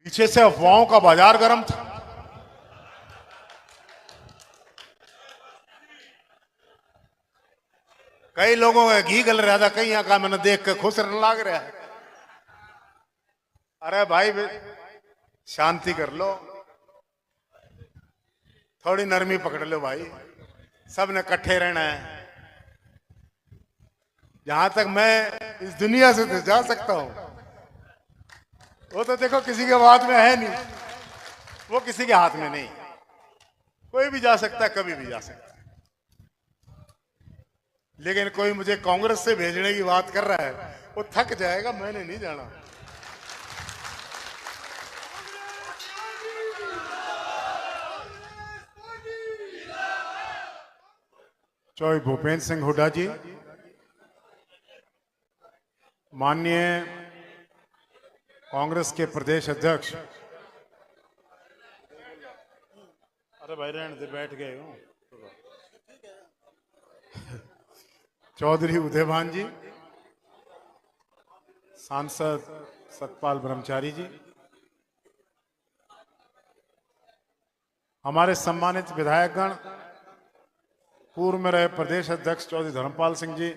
पीछे से अफवाहों का बाजार गर्म था। कई लोगों का घी गल रहा था, कई यहाँ का मैंने देख के खुश रहने लग रहा है। अरे भाई शांति कर लो, थोड़ी नरमी पकड़ लो भाई, सब ने इकट्ठे रहना है। जहां तक मैं इस दुनिया से जा सकता हूं वो तो देखो किसी के हाथ में है नहीं, वो किसी के हाथ में नहीं, कोई भी जा सकता है, कभी भी जा सकता है। लेकिन कोई मुझे कांग्रेस से भेजने की बात कर रहा है, वो थक जाएगा, मैंने नहीं जाना। चौधरी भूपेंद्र सिंह हुड्डा जी, माननीय कांग्रेस के प्रदेश अध्यक्ष, अरे भाई रहने दे, बैठ गए हो। चौधरी उदयभान जी, सांसद सतपाल ब्रह्मचारी जी, हमारे सम्मानित विधायकगण, पूर्व में रहे प्रदेश अध्यक्ष चौधरी धर्मपाल सिंह जी,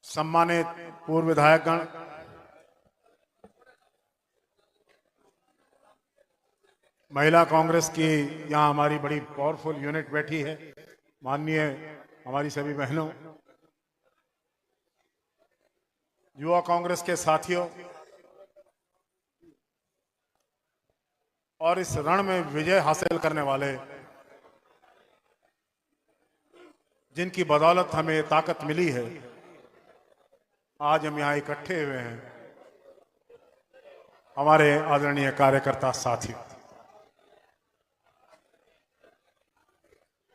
सम्मानित पूर्व विधायकगण, महिला कांग्रेस की यहां हमारी बड़ी पावरफुल यूनिट बैठी है, माननीय हमारी सभी बहनों, युवा कांग्रेस के साथियों, और इस रण में विजय हासिल करने वाले, जिनकी बदौलत हमें ताकत मिली है, आज हम यहां इकट्ठे हुए हैं, हमारे आदरणीय कार्यकर्ता साथी।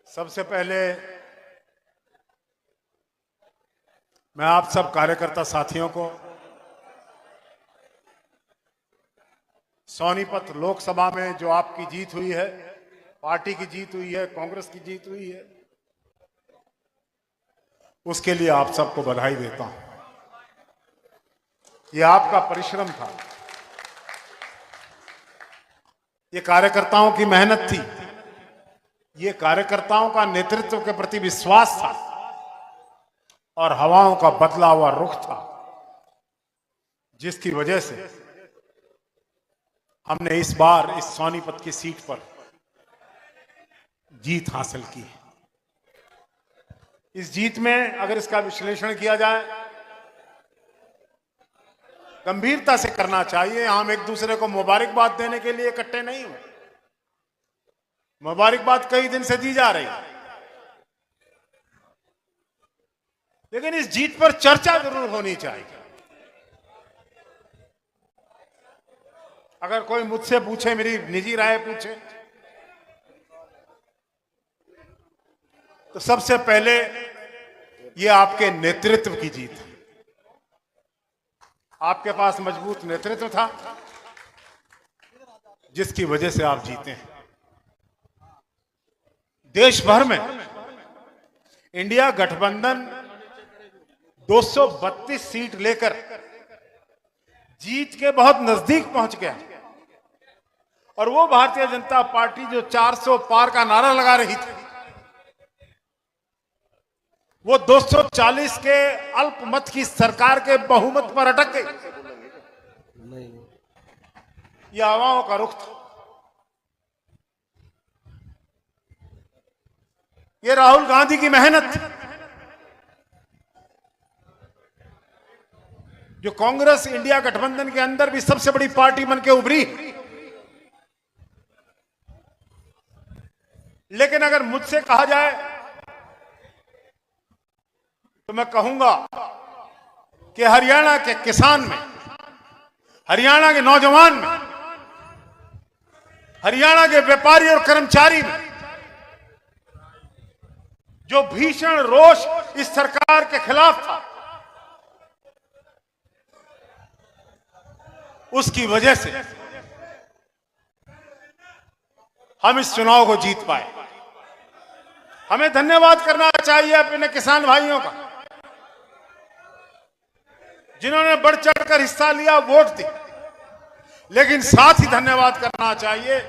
सबसे पहले मैं आप सब कार्यकर्ता साथियों को सोनीपत लोकसभा में जो आपकी जीत हुई है, पार्टी की जीत हुई है, कांग्रेस की जीत हुई है, उसके लिए आप सबको बधाई देता हूं। ये आपका परिश्रम था, ये कार्यकर्ताओं की मेहनत थी, ये कार्यकर्ताओं का नेतृत्व के प्रति विश्वास था और हवाओं का बदला हुआ रुख था, जिसकी वजह से हमने इस बार इस सोनीपत की सीट पर जीत हासिल की है। इस जीत में अगर इसका विश्लेषण किया जाए, गंभीरता से करना चाहिए। हम एक दूसरे को मुबारकबाद देने के लिए इकट्ठे नहीं हुए, मुबारकबाद कई दिन से दी जा रही है, लेकिन इस जीत पर चर्चा जरूर होनी चाहिए। अगर कोई मुझसे पूछे, मेरी निजी राय पूछे, तो सबसे पहले ये आपके नेतृत्व की जीत है। आपके पास मजबूत नेतृत्व था, जिसकी वजह से आप जीते हैं। देश भर में इंडिया गठबंधन 232 सीट लेकर जीत के बहुत नजदीक पहुंच गया, और वो भारतीय जनता पार्टी जो 400 पार का नारा लगा रही थी, वो 240 के अल्पमत की सरकार के बहुमत पर अटक गई। ये हवाओं का रुख था, ये राहुल गांधी की मेहनत थी, जो कांग्रेस इंडिया गठबंधन के अंदर भी सबसे बड़ी पार्टी बन के उभरी। लेकिन अगर मुझसे कहा जाए तो मैं कहूंगा कि हरियाणा के किसान में, हरियाणा के नौजवान में, हरियाणा के व्यापारी और कर्मचारी में जो भीषण रोष इस सरकार के खिलाफ था, उसकी वजह से हम इस चुनाव को जीत पाए। हमें धन्यवाद करना चाहिए अपने किसान भाइयों का, जिन्होंने बढ़ चढ़कर हिस्सा लिया, वोट दी। लेकिन साथ ही धन्यवाद करना चाहिए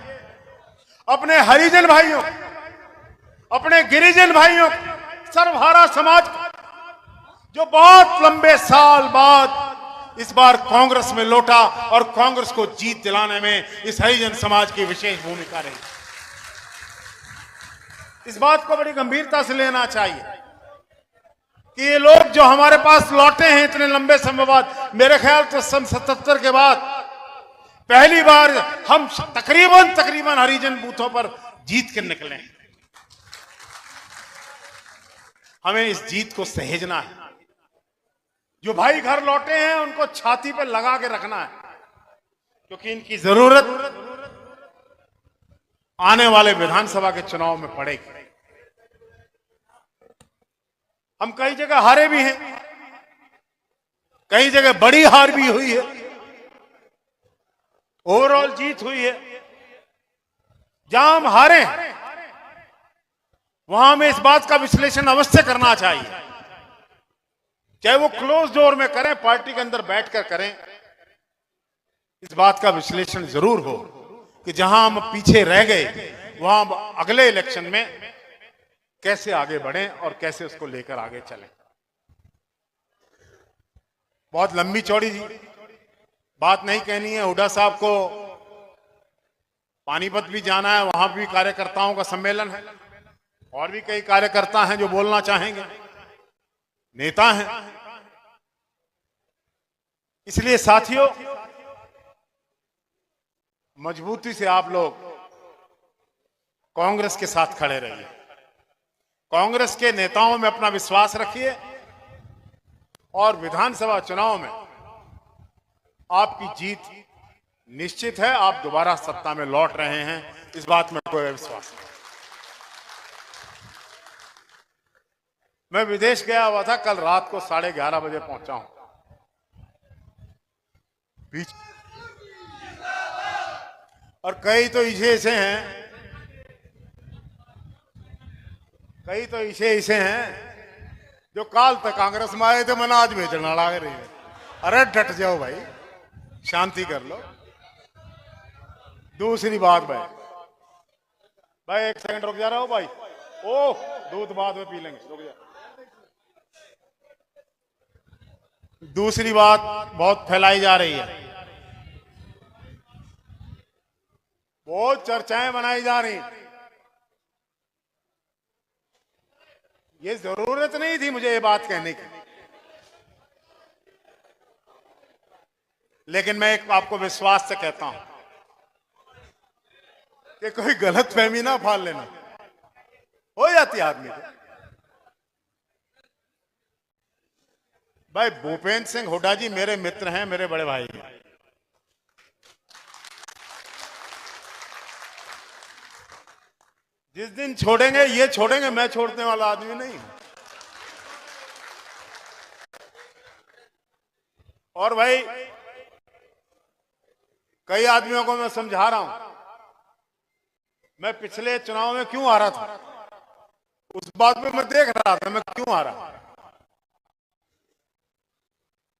अपने हरिजन भाइयों, अपने गिरिजन भाइयों, सर्वहारा समाज को, जो बहुत लंबे साल बाद इस बार कांग्रेस में लौटा और कांग्रेस को जीत दिलाने में इस हरिजन समाज की विशेष भूमिका रही। इस बात को बड़ी गंभीरता से लेना चाहिए कि ये लोग जो हमारे पास लौटे हैं इतने लंबे समय बाद, मेरे ख्याल से सन 77 के बाद पहली बार हम तकरीबन हरिजन बूथों पर जीत कर निकले हैं। हमें इस जीत को सहेजना है। जो भाई घर लौटे हैं उनको छाती पे लगा के रखना है, क्योंकि इनकी जरूरत आने वाले विधानसभा के चुनाव में पड़ेगी। हम कई जगह हारे भी हैं, कई जगह बड़ी हार भी हुई है, ओवरऑल जीत हुई है। जहां हम हारे वहां हमें इस बात का विश्लेषण अवश्य करना चाहिए, चाहे वो क्लोज डोर में करें, पार्टी के अंदर बैठकर करें। इस बात का विश्लेषण जरूर हो कि जहां हम पीछे रह गए वहां अगले इलेक्शन में कैसे आगे बढ़ें और कैसे उसको लेकर आगे चलें। बहुत लंबी चौड़ी बात नहीं कहनी है। हुड्डा साहब को पानीपत भी जाना है, वहां भी कार्यकर्ताओं का सम्मेलन है, और भी कई कार्यकर्ता हैं जो बोलना चाहेंगे, नेता हैं। इसलिए साथियों, मजबूती से आप लोग कांग्रेस के साथ खड़े रहिए, कांग्रेस के नेताओं में अपना विश्वास रखिए, और विधानसभा चुनाव में आपकी जीत निश्चित है। आप दोबारा सत्ता में लौट रहे हैं, इस बात में कोई विश्वास नहीं। मैं विदेश गया हुआ था, कल रात को 11:30 बजे पहुंचा हूं। बीच और कई तो ऐसे हैं, कई तो ऐसे हैं जो काल तक कांग्रेस में आए थे, मैंने आज बेचना लगा रही है। अरे डट जाओ भाई, शांति कर लो। दूसरी बात भाई एक सेकंड रुक जा रहा हो भाई। ओह, दूध बाद में पी लेंगे, रुक जा। दूसरी बात बहुत फैलाई जा रही है, बहुत चर्चाएं बनाई जा रही। ये जरूरत नहीं थी मुझे ये बात कहने की, लेकिन मैं एक आपको विश्वास से कहता हूं कि कोई गलत फहमी ना फाल लेना, हो जाती है आदमी को। भाई भूपेंद्र सिंह हुड्डा जी मेरे मित्र हैं, मेरे बड़े भाई हैं। जिस दिन छोड़ेंगे ये छोड़ेंगे, मैं छोड़ने वाला आदमी नहीं। और भाई कई आदमियों को मैं समझा रहा हूं, मैं पिछले चुनाव में क्यों हारा था, उस बात पे मैं देख रहा था मैं क्यों हारा।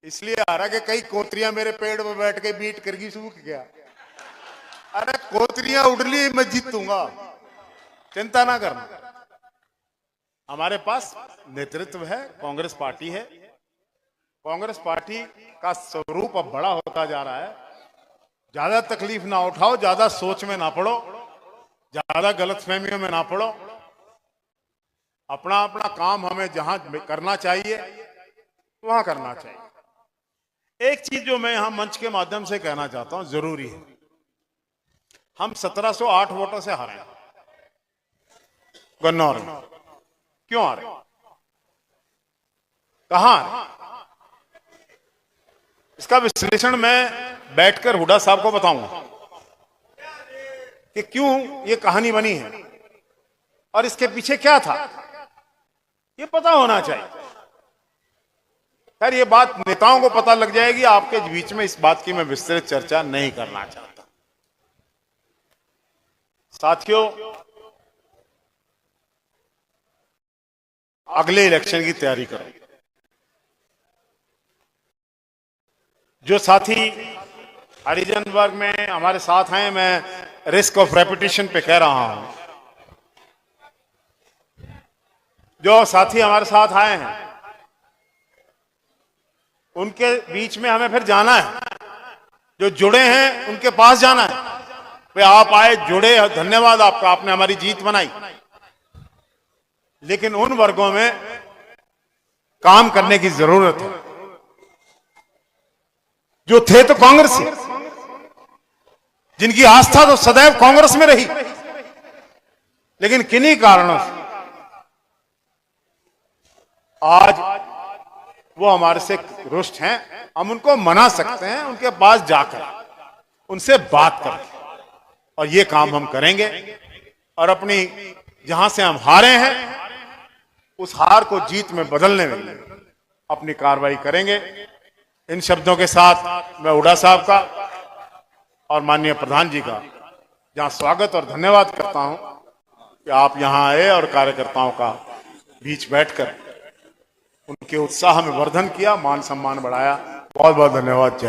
इसलिए हारा कि कई कोतरियां मेरे पेड़ पर बैठ के बीट करगी, सूख गया। अरे कोतरियां उड़ली, मैं जीतूंगा, चिंता ना करना। हमारे पास नेतृत्व है, कांग्रेस पार्टी है। कांग्रेस पार्टी का स्वरूप अब बड़ा होता जा रहा है। ज्यादा तकलीफ ना उठाओ, ज्यादा सोच में ना पड़ो, ज्यादा गलतफहमियों में ना पड़ो। अपना अपना काम हमें जहां करना चाहिए वहां करना चाहिए। एक चीज जो मैं यहां मंच के माध्यम से कहना चाहता हूं, जरूरी है, हम 1708 वोटों से हारे गन्नौर में। क्यों हारे, कहां हारे, इसका विश्लेषण मैं बैठकर हुड्डा साहब को बताऊंगा कि क्यों ये कहानी बनी है और इसके पीछे क्या था, ये पता होना चाहिए। खैर ये बात नेताओं को पता लग जाएगी, आपके बीच में इस बात की मैं विस्तृत चर्चा नहीं करना चाहता। साथियों, अगले इलेक्शन की तैयारी करो। जो साथी हरिजन वर्ग में हमारे साथ हैं, मैं रिस्क ऑफ रेपिटेशन पे कह रहा हूं, जो साथी हमारे साथ आए हैं उनके बीच में हमें फिर जाना है, जो जुड़े हैं उनके पास जाना है। वे आप आए, जुड़े, धन्यवाद आपका, आपने हमारी जीत बनाई। लेकिन उन वर्गों में काम करने की जरूरत है जो थे तो कांग्रेस से, जिनकी आस्था तो सदैव कांग्रेस में रही, लेकिन किन्हीं कारणों से आज वो हमारे से रुष्ट हैं। हम उनको मना सकते हैं, उनके पास जाकर उनसे बात करके, और ये काम हम करेंगे। और अपनी जहां से हम हारे हैं उस हार को जीत में बदलने में अपनी कार्रवाई करेंगे। इन शब्दों के साथ मैं हुड्डा साहब का और माननीय प्रधान जी का जहां स्वागत और धन्यवाद करता हूं कि आप यहां आए और कार्यकर्ताओं का बीच बैठकर उनके उत्साह में वर्धन किया, मान सम्मान बढ़ाया। बहुत बहुत धन्यवाद। जय